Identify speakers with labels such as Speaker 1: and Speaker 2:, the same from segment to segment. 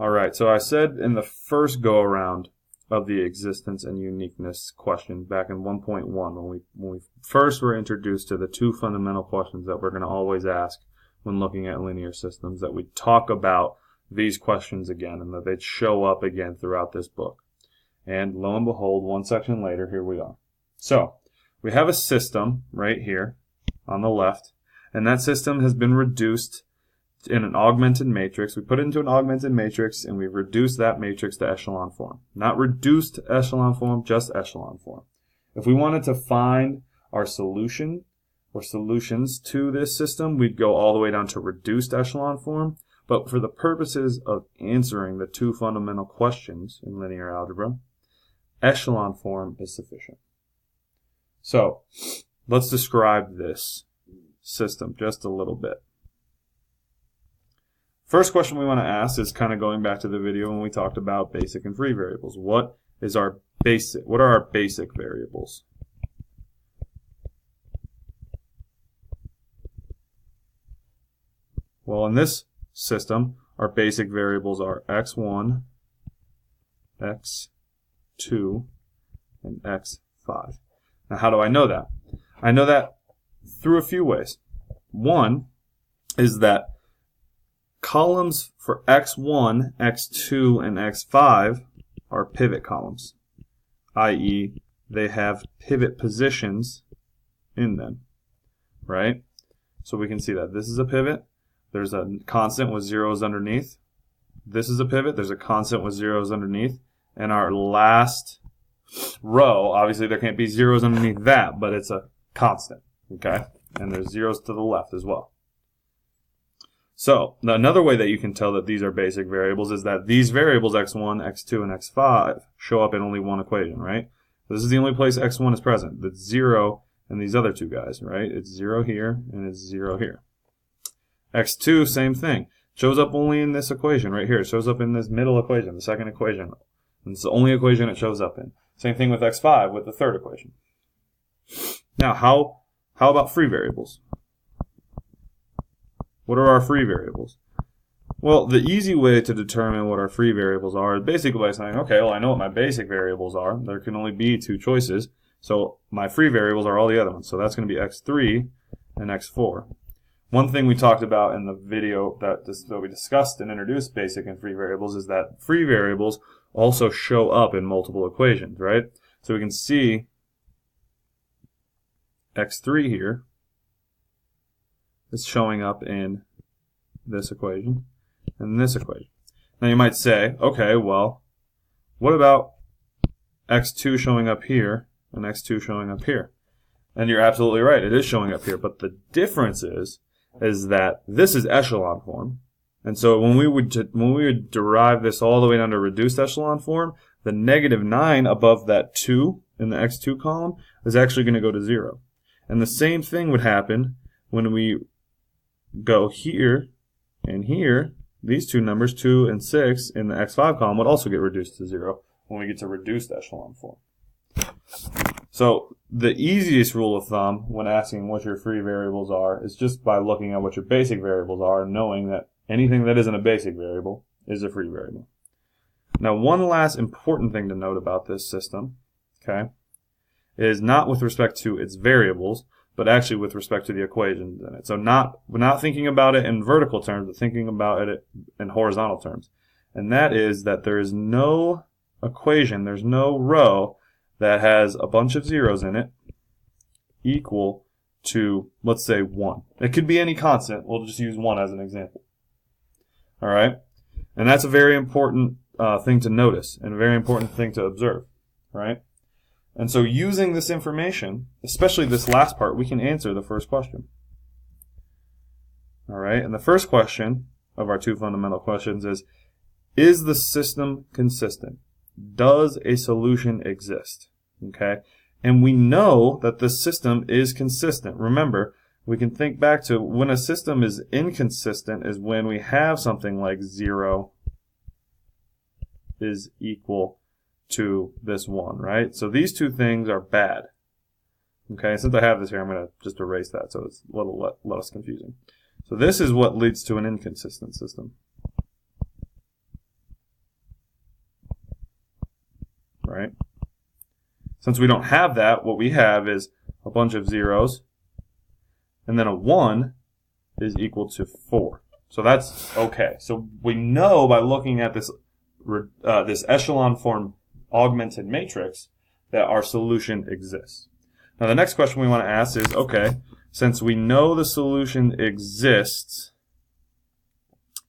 Speaker 1: All right, so I said in the first go-around of the existence and uniqueness question back in 1.1 when we first were introduced to the two fundamental questions that we're going to always ask when looking at linear systems, that we talk about these questions again and that they'd show up again throughout this book. And lo and behold, one section later, here we are. So we have a system right here on the left, and that system has been reduced in an augmented matrix. We put it into an augmented matrix and we reduced that matrix to echelon form. Not reduced to echelon form, just echelon form. If we wanted to find our solution or solutions to this system, we'd go all the way down to reduced echelon form. But for the purposes of answering the two fundamental questions in linear algebra, echelon form is sufficient. So let's describe this system just a little bit. First question we want to ask is kind of going back to the video when we talked about basic and free variables. What are our basic variables? Well, in this system, our basic variables are x1, x2, and x5. Now, how do I know that? I know that through a few ways. One is that columns for x1, x2, and x5 are pivot columns, i.e. they have pivot positions in them, right? So we can see that this is a pivot. There's a constant with zeros underneath. This is a pivot. There's a constant with zeros underneath. And our last row, obviously there can't be zeros underneath that, but it's a constant, okay? And there's zeros to the left as well. So another way that you can tell that these are basic variables is that these variables, x1, x2, and x5, show up in only one equation, right? This is the only place x1 is present. That's 0 and these other two guys, right? It's 0 here and it's 0 here. x2, same thing. Shows up only in this equation right here. It shows up in this middle equation, the second equation. And it's the only equation it shows up in. Same thing with x5 with the third equation. Now, how about free variables? What are our free variables? Well, the easy way to determine what our free variables are is basically by saying, okay, well, I know what my basic variables are. There can only be two choices. So my free variables are all the other ones. So that's going to be x3 and x4. One thing we talked about in the video that we discussed and introduced basic and free variables is that free variables also show up in multiple equations, right? So we can see x3 here is showing up in this equation and this equation. Now you might say, okay, well, what about x2 showing up here and x2 showing up here? And you're absolutely right, it is showing up here, but the difference is that this is echelon form. And so when we would derive this all the way down to reduced echelon form, the -9 above that 2 in the x2 column is actually going to go to 0. And the same thing would happen when we go here and here. These two numbers, 2 and 6, in the x5 column would also get reduced to 0 when we get to reduced echelon form. So the easiest rule of thumb when asking what your free variables are is just by looking at what your basic variables are and knowing that anything that isn't a basic variable is a free variable. Now, one last important thing to note about this system, okay, is not with respect to its variables, but actually with respect to the equations in it. So we're not thinking about it in vertical terms, but thinking about it in horizontal terms. And that is that there is no equation, there's no row that has a bunch of zeros in it equal to, let's say, 1. It could be any constant. We'll just use 1 as an example. All right? And that's a very important thing to notice and a very important thing to observe, right? And so using this information, especially this last part, we can answer the first question. All right? And the first question of our two fundamental questions is the system consistent? Does a solution exist? Okay? And we know that the system is consistent. Remember, we can think back to when a system is inconsistent is when we have something like 0 is equal to this 1, right? So these two things are bad. Okay, since I have this here, I'm going to just erase that so it's a little less confusing. So this is what leads to an inconsistent system. Since we don't have that, what we have is a bunch of zeros, and then a 1 is equal to 4. So that's okay. So we know by looking at this echelon form augmented matrix that our solution exists. Now the next question we want to ask is, okay, since we know the solution exists,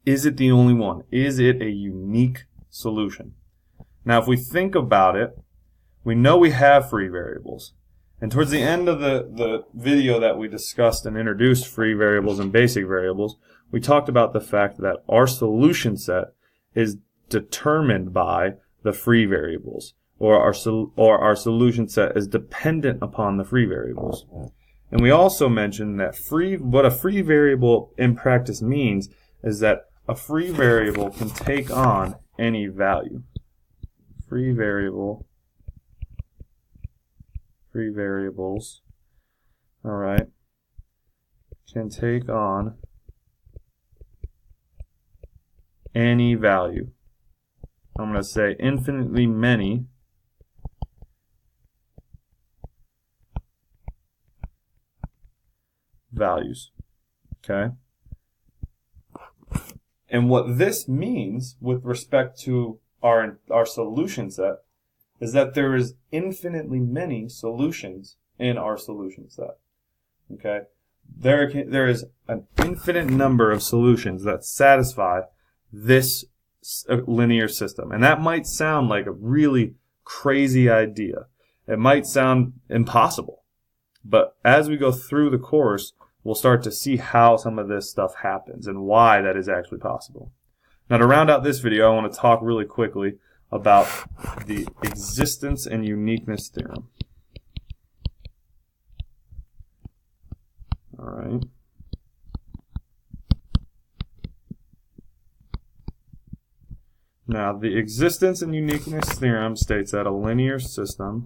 Speaker 1: is it the only one? Is it a unique solution? Now if we think about it, we know we have free variables. And towards the end of the video that we discussed and introduced free variables and basic variables, we talked about the fact that our solution set is determined by the free variables, or our solution set is dependent upon the free variables. And we also mentioned that what a free variable in practice means is that a free variable can take on any value. Free variables, all right, can take on any value. I'm going to say infinitely many values, okay? And what this means with respect to our solution set is that there is infinitely many solutions in our solution set. Okay? There is an infinite number of solutions that satisfy this linear system. And that might sound like a really crazy idea. It might sound impossible. But as we go through the course, we'll start to see how some of this stuff happens and why that is actually possible. Now to round out this video, I want to talk really quickly about the existence and uniqueness theorem. All right. Now, the existence and uniqueness theorem states that a linear system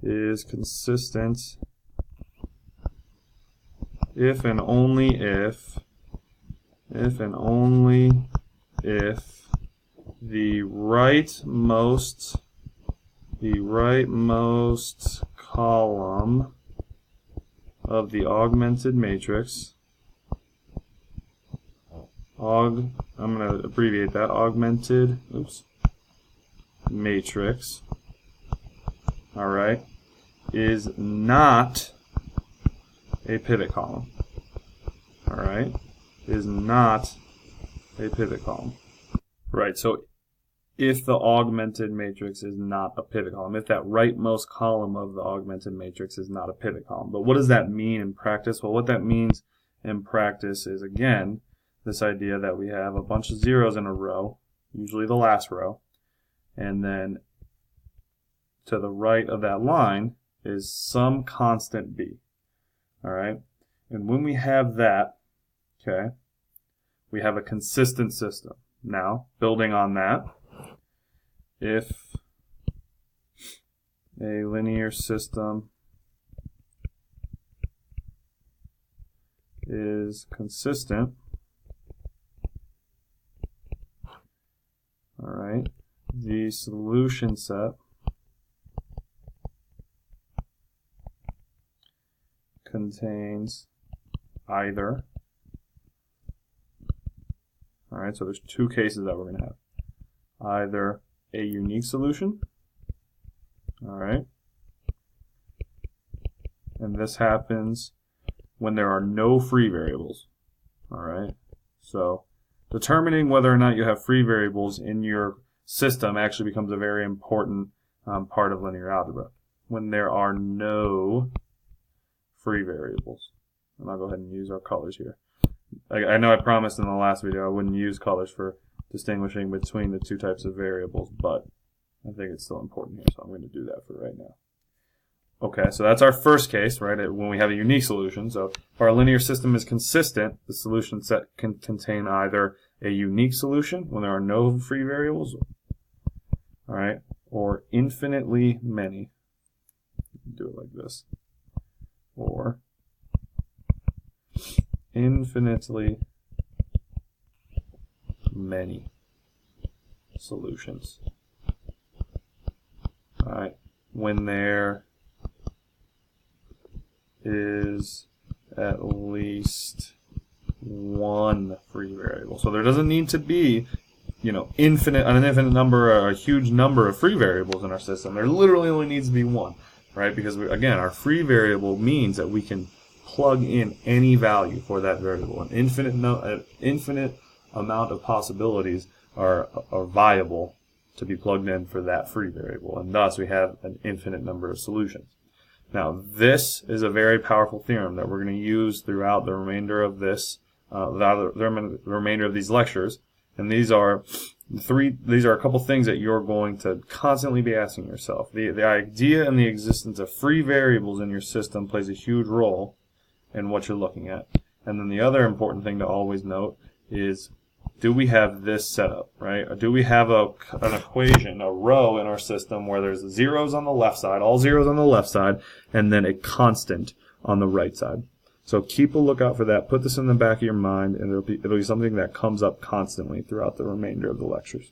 Speaker 1: is consistent if and only if the rightmost column of the augmented matrix, I'm going to abbreviate that, augmented matrix, all right, is not a pivot column. All right, is not a pivot column. Right, so if the augmented matrix is not a pivot column, if that rightmost column of the augmented matrix is not a pivot column. But what does that mean in practice? Well, what that means in practice is, again, this idea that we have a bunch of zeros in a row, usually the last row, and then to the right of that line is some constant b. All right, and when we have that, okay, we have a consistent system. Now, building on that, if a linear system is consistent, all right, the solution set contains either, all right, so there's two cases that we're going to have. Either a unique solution, all right, and this happens when there are no free variables, all right. So determining whether or not you have free variables in your system actually becomes a very important part of linear algebra. When there are no free variables, and I'll go ahead and use our colors here. I know I promised in the last video I wouldn't use colors for distinguishing between the two types of variables, but I think it's still important here, so I'm going to do that for right now. Okay, so that's our first case, right, when we have a unique solution. So if our linear system is consistent, the solution set can contain either a unique solution when there are no free variables, all right, or infinitely many. Do it like this. Or infinitely many solutions. right? When there is at least one free variable. So there doesn't need to be, an infinite number or a huge number of free variables in our system. There literally only needs to be one, right? Because again, our free variable means that we can plug in any value for that variable. An infinite amount of possibilities are viable to be plugged in for that free variable, and thus we have an infinite number of solutions. Now, this is a very powerful theorem that we're going to use throughout the remainder of this, the remainder of these lectures. And these are a couple things that you're going to constantly be asking yourself. The idea and the existence of free variables in your system plays a huge role in what you're looking at. And then the other important thing to always note is, do we have this set up, right? Or do we have an equation, a row in our system where there's zeros on the left side, all zeros on the left side, and then a constant on the right side? So keep a lookout for that. Put this in the back of your mind, and it'll be something that comes up constantly throughout the remainder of the lectures.